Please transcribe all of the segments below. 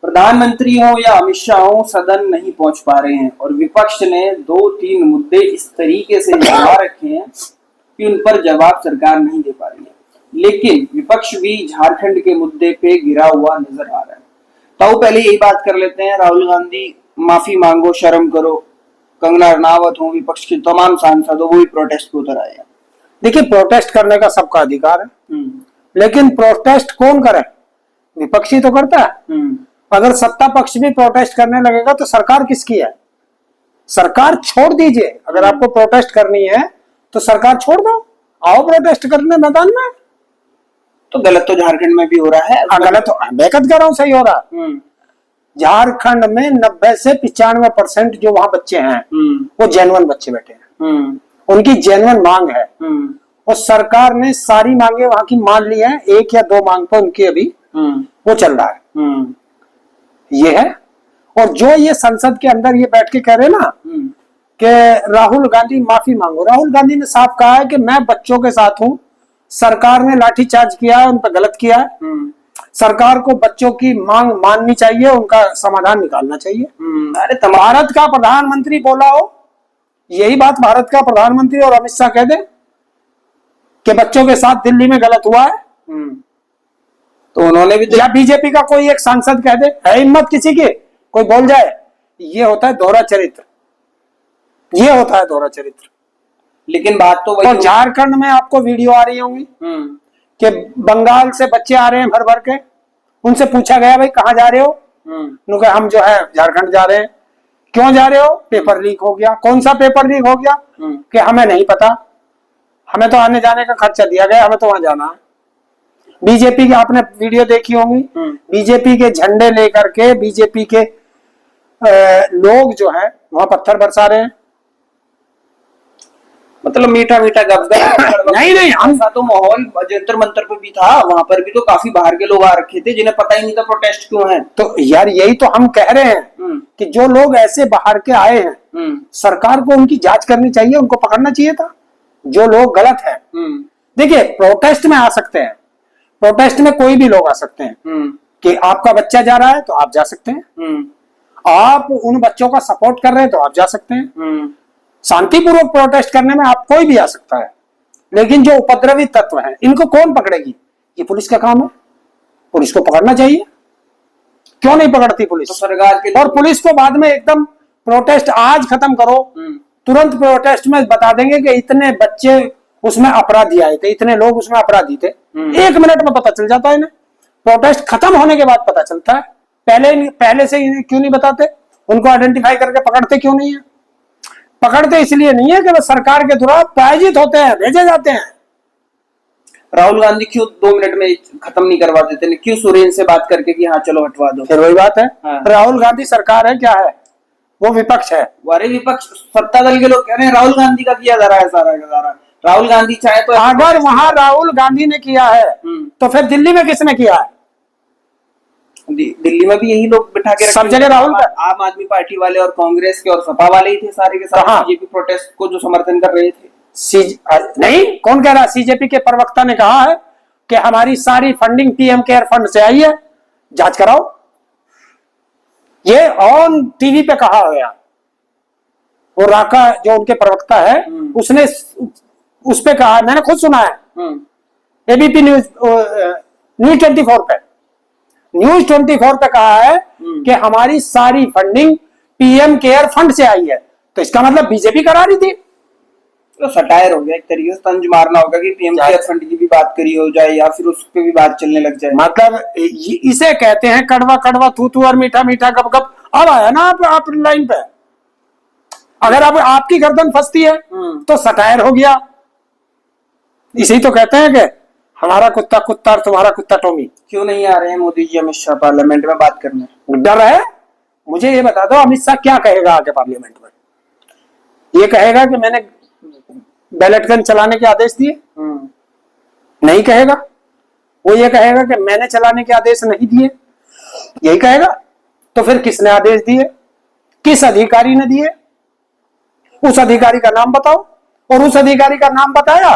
प्रधानमंत्री हो या अमित शाह हो, सदन नहीं पहुंच पा रहे हैं और विपक्ष ने 2-3 मुद्दे इस तरीके से लगा रखे हैं कि उन पर जवाब सरकार नहीं दे पा रही है। लेकिन विपक्ष भी झारखंड के मुद्दे पे गिरा हुआ नजर आ रहा है। तो पहले यही बात कर लेते हैं, राहुल गांधी माफी मांगो, शर्म करो। कंगना रनावत हो, विपक्ष के तमाम सांसद हो, वो भी प्रोटेस्ट पे उतर आए हैं। देखिए, प्रोटेस्ट करने का सबका अधिकार है, लेकिन प्रोटेस्ट कौन करे? विपक्षी तो करता है। अगर सत्ता पक्ष भी प्रोटेस्ट करने लगेगा तो सरकार किसकी है? सरकार छोड़ दीजिए। अगर आपको प्रोटेस्ट करनी है तो सरकार छोड़ दो, आओ प्रोटेस्ट करने मैदान में। तो गलत तो झारखंड में भी हो रहा है। गलत तो मैं कह रहा हूं सही हो रहा। झारखंड में 90 से 95% जो वहां बच्चे हैं वो जेन्युइन बच्चे बैठे हैं, उनकी जेन्युइन मांग है और सरकार ने सारी मांगे वहां की मान ली है। 1 या 2 मांग पर उनकी अभी वो चल रहा है। ये है। और जो ये संसद के अंदर ये बैठ के कह रहे ना कि राहुल गांधी माफी मांगो, राहुल गांधी ने साफ कहा है कि मैं बच्चों के साथ हूं, सरकार ने लाठीचार्ज किया है, उन पर गलत किया है, सरकार को बच्चों की मांग माननी चाहिए, उनका समाधान निकालना चाहिए। अरे भारत का प्रधानमंत्री बोला हो, यही बात भारत का प्रधानमंत्री और अमित शाह कह दे कि बच्चों के साथ दिल्ली में गलत हुआ है, तो उन्होंने भी, या बीजेपी का कोई एक सांसद कह दे, है हिम्मत किसी की, कोई बोल जाए, ये होता है दोहरा चरित्र, ये होता है दोहरा चरित्र। लेकिन बात तो वही, और झारखंड में आपको वीडियो आ रही होंगी कि बंगाल से बच्चे आ रहे हैं भर भर के, उनसे पूछा गया भाई कहाँ जा रहे हो, उन्होंने कहा हम जो है झारखंड जा रहे हैं। क्यों जा रहे हो? पेपर लीक हो गया। कौन सा पेपर लीक हो गया? कि हमें नहीं पता, हमें तो आने जाने का खर्चा दिया गया, हमें तो वहां जाना है। बीजेपी की आपने वीडियो देखी होंगी, बीजेपी के झंडे लेकर के बीजेपी के लोग जो है वहां पत्थर बरसा रहे हैं। मतलब मीठा मीठा गपगप नहीं ऐसा तो माहौल जंतर मंतर पे भी था, वहां पर भी तो काफी बाहर के लोग आ रखे थे जिन्हें पता ही नहीं था प्रोटेस्ट क्यों है। तो यार यही तो हम कह रहे हैं कि जो लोग ऐसे बाहर के आए हैं सरकार को उनकी जांच करनी चाहिए, उनको पकड़ना चाहिए था जो लोग गलत है। देखिए, प्रोटेस्ट में आ सकते हैं, प्रोटेस्ट में कोई भी लोग आ सकते हैं कि आपका बच्चा जा रहा है तो आप जा सकते हैं, आप उन बच्चों का सपोर्ट कर रहे हैं तो आप जा सकते हैं। शांतिपूर्वक प्रोटेस्ट करने में आप कोई भी आ सकता है, लेकिन जो उपद्रवी तत्व हैं इनको कौन पकड़ेगी? ये पुलिस का काम है, पुलिस को पकड़ना चाहिए। क्यों नहीं पकड़ती पुलिस? तो सरकार के, और पुलिस को बाद में एकदम प्रोटेस्ट आज खत्म करो, तुरंत प्रोटेस्ट में बता देंगे कि इतने बच्चे उसमें अपराधी आए थे, इतने लोग उसमें अपराधी थे। 1 मिनट में पता चल जाता है इन्हें, प्रोटेस्ट खत्म होने के बाद पता चलता है। पहले से क्यों नहीं बताते? उनको आइडेंटिफाई करके पकड़ते क्यों नहीं है? पकड़ते इसलिए नहीं है कि वो सरकार के द्वारा प्रायोजित होते हैं, भेजे जाते हैं। राहुल गांधी क्यों 2 मिनट में खत्म नहीं करवा देते? क्यों सुरेन से बात करके कि हाँ चलो हटवा दो? फिर वही बात है। हाँ। राहुल गांधी सरकार है क्या है? वो विपक्ष है। अरे विपक्ष, सत्ता दल के लोग कह रहे हैं राहुल गांधी का किया जा रहा है सारा का सारा। राहुल गांधी चाहे तो, अगर वहां राहुल गांधी ने किया है तो फिर दिल्ली में किसने किया है? दिल्ली में भी यही लोग बिठा के सब जगह राहुल, आम आदमी पार्टी वाले और कांग्रेस के और सपा वाले ही थे सारे के सारे, बीजेपी प्रोटेस्ट को जो समर्थन कर रहे थे। नहीं, कौन कह रहा? सीजेपी के प्रवक्ता ने कहा है कि हमारी सारी फंडिंग पीएम केयर फंड से आई है, जांच कराओ। ये ऑन टीवी पे कहा गया। वो राका जो उनके प्रवक्ता है उसने उस पे कहा, मैंने खुद सुना है एबीपी न्यूज 24 पे, न्यूज 24 पे कहा है कि हमारी सारी फंडिंग पीएम केयर फंड से आई है। तो इसका मतलब बीजेपी करा रही थी। तो सटायर हो गया एक तरीके से, तंज मारना होगा कि पीएम केयर फंड की भी बात करी हो जाए या फिर उस पे भी बात चलने लग जाए। मतलब इसे कहते हैं कड़वा कड़वा थू थू और मीठा मीठा गप गप। अब आया ना आप लाइन पे, अगर अब आपकी गर्दन फंसती है तो सटायर हो गया। इसी तो कहते हैं कि हमारा कुत्ता कुत्ता और तुम्हारा कुत्ता टॉमी। क्यों नहीं आ रहे हैं मोदी जी अमित शाह पार्लियामेंट में बात करने? डर है? मुझे ये बता दो अमित शाह क्या कहेगा आगे पार्लियामेंट में? ये कहेगा कि मैंने बैलेट गन चलाने के आदेश दिए? नहीं कहेगा। वो ये कहेगा कि मैंने चलाने के आदेश नहीं दिए, यही कहेगा। तो फिर किसने आदेश दिए, किस अधिकारी ने दिए, उस अधिकारी का नाम बताओ। और उस अधिकारी का नाम बताया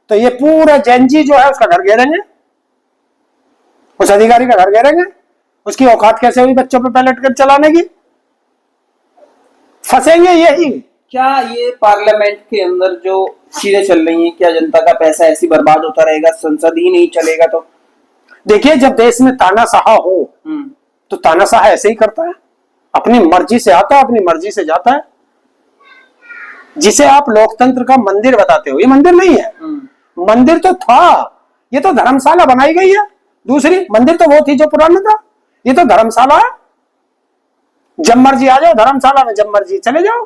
तो ये पूरा जेनजी जो है उसका घर घेरेंगे, उस अधिकारी का घर घेरेंगे उसकी औकात कैसे हुई बच्चों पे बैलेट कर चलाने की? फंसेंगे यही। क्या ये पार्लियामेंट के अंदर जो चीजें चल रही हैं, क्या जनता का पैसा ऐसी बर्बाद होता रहेगा, संसद ही नहीं चलेगा तो? देखिए, जब देश में तानाशाह हो तो तानाशाह ऐसे ही करता है, अपनी मर्जी से आता है, अपनी मर्जी से जाता है। जिसे आप लोकतंत्र का मंदिर बताते हो, ये मंदिर नहीं है। मंदिर तो था, ये तो धर्मशाला बनाई गई है। दूसरी मंदिर तो वो थी जो पुराना था, ये तो धर्मशाला है। जब मर्जी आ जाओ धर्मशाला में, जब मर्जी चले जाओ।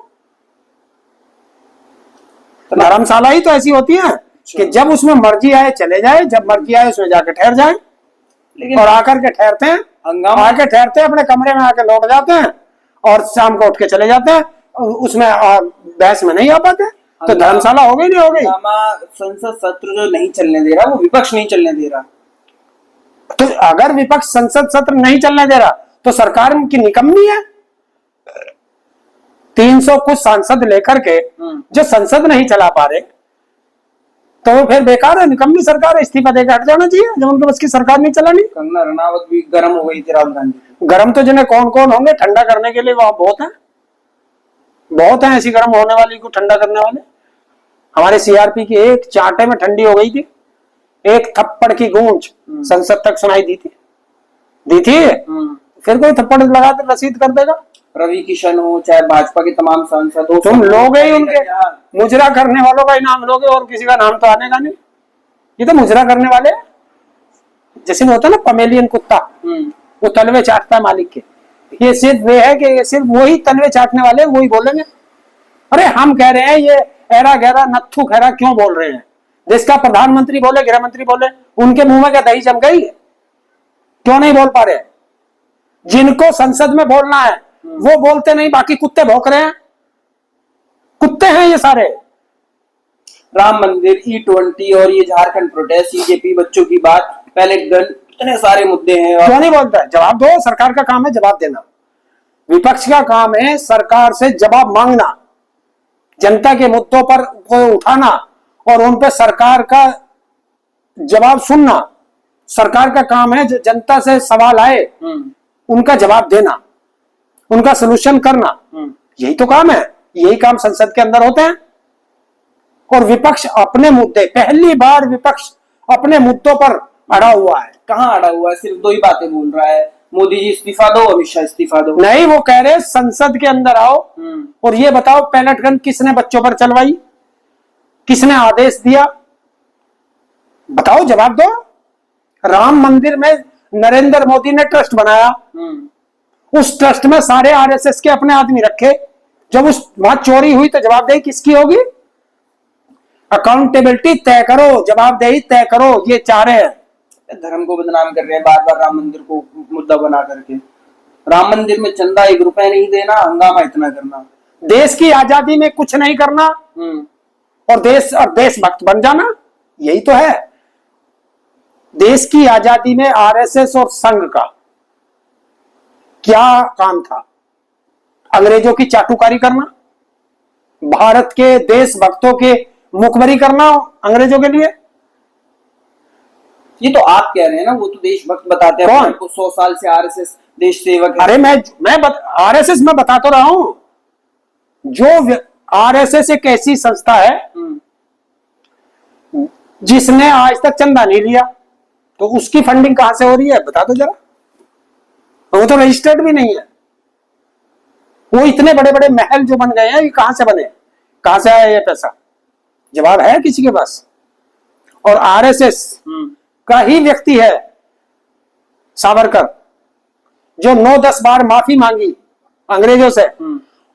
तो धर्मशाला ही तो ऐसी होती है कि जब उसमें मर्जी आए चले जाए, जब मर्जी आए उसमें जाके ठहर जाए। लेकिन और आकर के ठहरते हैं, आके ठहरते हैं, अपने कमरे में आके लौट जाते हैं और शाम को उठ के चले जाते हैं। उसमें बहस में नहीं आ पाते, तो धर्मशाला हो गई नहीं हो गई। संसद सत्र जो नहीं चलने दे रहा, वो विपक्ष नहीं चलने दे रहा। तो अगर विपक्ष संसद सत्र नहीं चलने दे रहा तो सरकार की निकम्मी है। 300 कुछ सांसद लेकर के जो संसद नहीं चला पा रहे, तो वो फिर बेकार है, निकम्मी सरकार है, इस्तीफा देकर हट जाना चाहिए जब उनके बस की सरकार नहीं चलानी। कंगना रनावत भी गर्म हो गई थी, राहुल गांधी गर्म तो जिन्हें कौन कौन होंगे ठंडा करने के लिए, वहां बहुत है, बहुत है ऐसी गर्म होने वाली को ठंडा करने वाले। हमारे सीआरपी की एक चांटे में ठंडी हो गई थी, एक थप्पड़ की गूंज संसद तक सुनाई दी थी। फिर कोई थप्पड़ लगा कर रसीद कर देगा। रवि किशन हो, चाहे भाजपा के तमाम सांसद हो, तुम लोगे ही उनके मुजरा करने वालों का ही नाम लोगे, और किसी का नाम तो आने का नहीं। ये तो मुजरा करने वाले, जैसे वो होता है ना पमेलियन कुत्ता, वो तलवे चाटता है मालिक के। ये सिर्फ वे है कि ये सिर्फ वही तलवे चाटने वाले वही बोलेंगे। अरे हम कह रहे हैं ये ऐरा गहरा नत्थु खैरा क्यों बोल रहे हैं? देश का प्रधानमंत्री बोले, गृह मंत्री बोले, उनके मुंह में क्या दही जम गई? क्यों नहीं बोल पा रहे? जिनको संसद में बोलना है वो बोलते नहीं, बाकी कुत्ते भौंक रहे हैं। कुत्ते हैं ये सारे। राम मंदिर, E20 और ये झारखंड प्रोटेस्ट, बीजेपी बच्चों की बात, पहले इतने सारे मुद्दे हैं। क्यों नहीं बोलता है? जवाब दो। सरकार का काम है जवाब देना, विपक्ष का काम है सरकार से जवाब मांगना, जनता के मुद्दों पर को उठाना और उन पर सरकार का जवाब सुनना। सरकार का काम है जो जनता से सवाल आए उनका जवाब देना, उनका सलूशन करना। यही तो काम है, यही काम संसद के अंदर होते हैं। और विपक्ष अपने मुद्दे, पहली बार विपक्ष अपने मुद्दों पर अड़ा हुआ है। कहाँ अड़ा हुआ है? सिर्फ दो ही बातें बोल रहा है, मोदी जी इस्तीफा दो, अमित शाह इस्तीफा दो। नहीं, वो कह रहे संसद के अंदर आओ और ये बताओ पैलेट गन किसने बच्चों पर चलवाई, किसने आदेश दिया? बताओ, जवाब दो। राम मंदिर में नरेंद्र मोदी ने ट्रस्ट बनाया, उस ट्रस्ट में सारे आरएसएस के अपने आदमी रखे। जब उस वहां चोरी हुई तो जवाबदेही किसकी होगी? अकाउंटेबिलिटी तय करो, जवाबदेही तय करो, ये चाह रहे हैं। धर्म को बदनाम कर रहे हैं बार बार, राम मंदिर को मुद्दा बना करके। राम मंदिर में चंदा 1 रुपए नहीं देना, हंगामा इतना करना, देश की आजादी में कुछ नहीं करना और देशभक्त बन जाना, यही तो है। देश की आजादी में आरएसएस और संघ का क्या काम था? अंग्रेजों की चाटुकारी करना, भारत के देशभक्तों के मुखबरी करना अंग्रेजों के लिए। ये तो आप कह रहे हैं ना, वो तो देशभक्त बताते हैं। कौन? 100 साल से आरएसएस देश सेवक है। अरे आरएसएस में बता तो रहा हूं, जो आरएसएस एक ऐसी संस्था है जिसने आज तक चंदा नहीं लिया, तो उसकी फंडिंग कहां से हो रही है बता दो जरा। वो तो रजिस्टर्ड भी नहीं है। वो इतने बड़े बड़े महल जो बन गए हैं, ये कहां से बने, कहां से आया ये पैसा? जवाब है किसी के पास? और आरएसएस का ही व्यक्ति है सावरकर, जो 9-10 बार माफी मांगी अंग्रेजों से,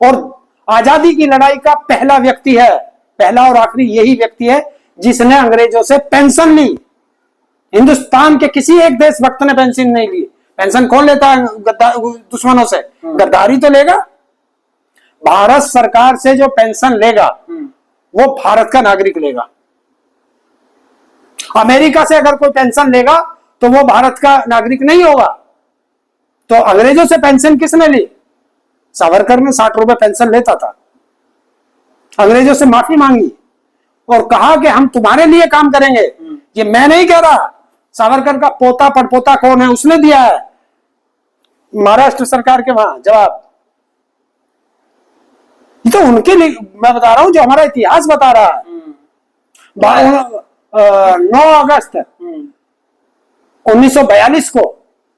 और आजादी की लड़ाई का पहला व्यक्ति है, पहला और आखिरी यही व्यक्ति है जिसने अंग्रेजों से पेंशन ली। हिंदुस्तान के किसी एक देशभक्त ने पेंशन नहीं ली। पेंशन कौन लेता है दुश्मनों से? गद्दारी तो लेगा। भारत सरकार से जो पेंशन लेगा वो भारत का नागरिक लेगा। अमेरिका से अगर कोई पेंशन लेगा तो वो भारत का नागरिक नहीं होगा। तो अंग्रेजों से पेंशन किसने ली? सावरकर ने 60 रुपए पेंशन लेता था, अंग्रेजों से माफी मांगी और कहा कि हम तुम्हारे लिए काम करेंगे। ये मैं नहीं कह रहा, सावरकर का पोता पड़पोता कौन है उसने दिया है महाराष्ट्र सरकार के वहां जवाब, ये तो उनके लिए मैं बता रहा हूं जो हमारा इतिहास बता रहा है। 9 अगस्त 1942 को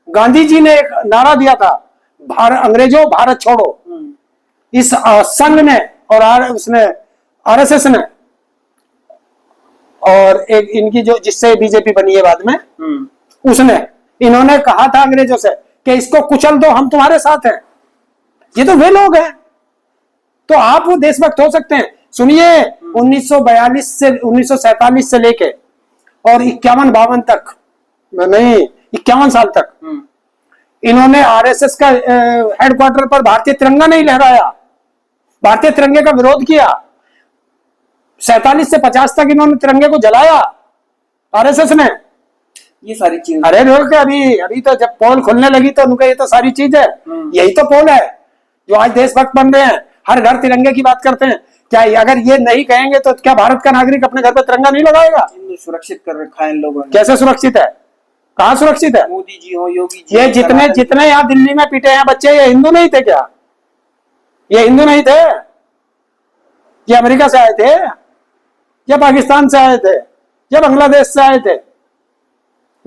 गांधी जी ने एक नारा दिया था, अंग्रेजों भारत छोड़ो। इस संघ ने और उसने आरएसएस ने और एक इनकी जो जिससे बीजेपी बनी है बाद में, उसने इन्होंने कहा था अंग्रेजों से कि इसको कुचल दो, हम तुम्हारे साथ हैं। ये तो वे लोग हैं, तो आप वो देशभक्त हो सकते हैं। सुनिए 1942 से 1947 से लेके और 51-52 तक, नहीं 51 साल तक इन्होंने आरएसएस का हेडक्वार्टर पर भारतीय तिरंगा नहीं लहराया, भारतीय तिरंगे का विरोध किया। 47 से 50 तक इन्होंने तिरंगे को जलाया आरएसएस ने। ये सारी चीज, अरे लोग अभी तो जब पोल खुलने लगी तो उनका ये तो सारी चीज है, यही तो पोल है जो आज देशभक्त बन रहे हैं, हर घर तिरंगे की बात करते हैं। क्या अगर ये नहीं कहेंगे तो क्या भारत का नागरिक अपने घर पर तिरंगा नहीं लगाएगा? सुरक्षित कर रखा है इन लोगों ने। कैसे सुरक्षित है? कहाँ सुरक्षित है? मोदी जी हो, योगी जी, ये जितने यहाँ दिल्ली में पिटे हैं बच्चे, ये हिंदू नहीं थे क्या? ये हिंदू नहीं थे? ये अमेरिका से आए थे या पाकिस्तान से आए थे या बांग्लादेश से आए थे?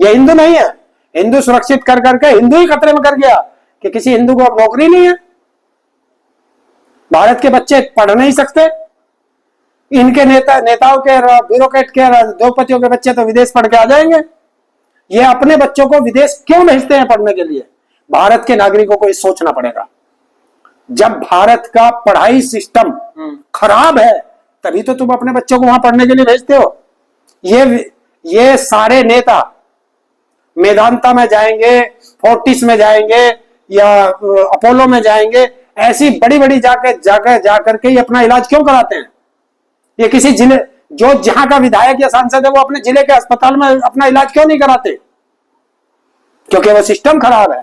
ये हिंदू नहीं है। हिंदू सुरक्षित कर करके हिंदू ही खतरे में कर गया कि किसी हिंदू को अब नौकरी नहीं है। भारत के बच्चे पढ़ नहीं सकते, इनके नेताओं के ब्यूरोक्रेट के उद्योगपतियों के बच्चे तो विदेश पढ़ के आ जाएंगे। ये अपने बच्चों को विदेश क्यों भेजते हैं पढ़ने के लिए? भारत के नागरिकों को ये सोचना पड़ेगा। जब भारत का पढ़ाई सिस्टम खराब है तभी तो तुम अपने बच्चों को वहां पढ़ने के लिए भेजते हो। ये सारे नेता मेदांता में जाएंगे, फोर्टिस में जाएंगे या अपोलो में जाएंगे, ऐसी बड़ी बड़ी जाकर के ये अपना इलाज क्यों कराते हैं? ये किसी जिले जो जहां का विधायक या सांसद है वो अपने जिले के अस्पताल में अपना इलाज क्यों नहीं कराते? क्योंकि वो सिस्टम खराब है।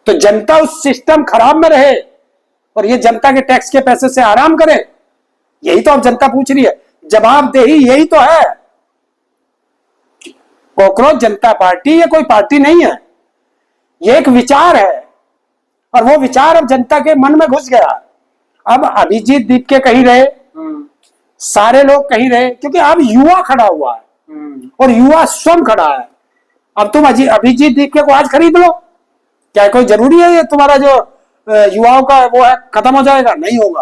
तो जनता उस सिस्टम खराब में रहे और ये जनता के टैक्स के पैसे से आराम करे, यही तो अब जनता पूछ रही है। जवाबदेही यही तो है। कॉकरोच जनता पार्टी ये कोई पार्टी नहीं है, ये एक विचार है और वो विचार अब जनता के मन में घुस गया। अब अभिजीत दीप के कहीं रहे, सारे लोग कहीं रहे, क्योंकि अब युवा खड़ा हुआ है और युवा स्वयं खड़ा है। अब तुम अभिजीत दीप के को आज खरीद लो, क्या कोई जरूरी है ये तुम्हारा जो युवाओं का वो है खत्म हो जाएगा? नहीं होगा।